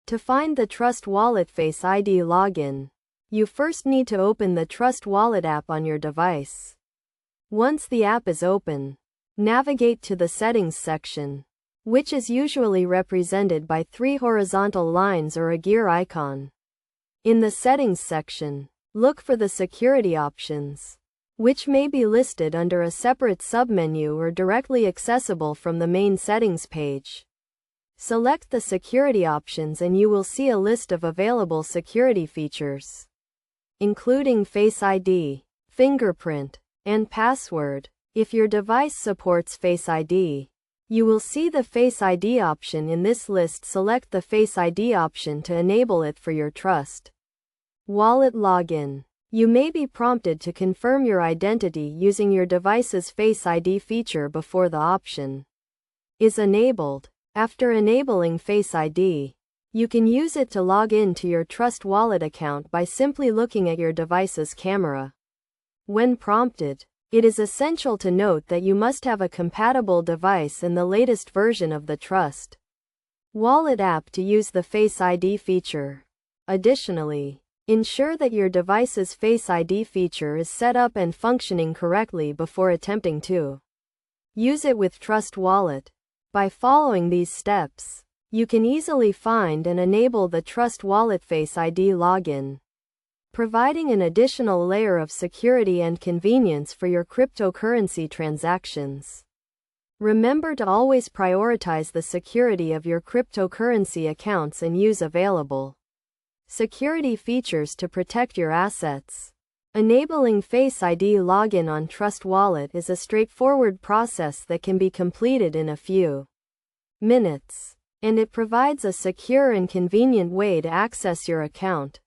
To find the Trust Wallet Face ID login, you first need to open the Trust Wallet app on your device. Once the app is open, navigate to the Settings section, which is usually represented by 3 horizontal lines or a gear icon. In the Settings section, look for the Security options, which may be listed under a separate submenu or directly accessible from the main settings page. Select the security options and you will see a list of available security features, including Face ID, fingerprint, and password. If your device supports Face ID, you will see the Face ID option in this list. Select the Face ID option to enable it for your Trust Wallet login. You may be prompted to confirm your identity using your device's Face ID feature before the option is enabled. After enabling Face ID, you can use it to log in to your Trust Wallet account by simply looking at your device's camera. When prompted, it is essential to note that you must have a compatible device and the latest version of the Trust Wallet app to use the Face ID feature. Additionally, ensure that your device's Face ID feature is set up and functioning correctly before attempting to use it with Trust Wallet. By following these steps, you can easily find and enable the Trust Wallet Face ID login, providing an additional layer of security and convenience for your cryptocurrency transactions. Remember to always prioritize the security of your cryptocurrency accounts and use available security features to protect your assets. Enabling Face ID login on Trust Wallet is a straightforward process that can be completed in a few minutes, and it provides a secure and convenient way to access your account.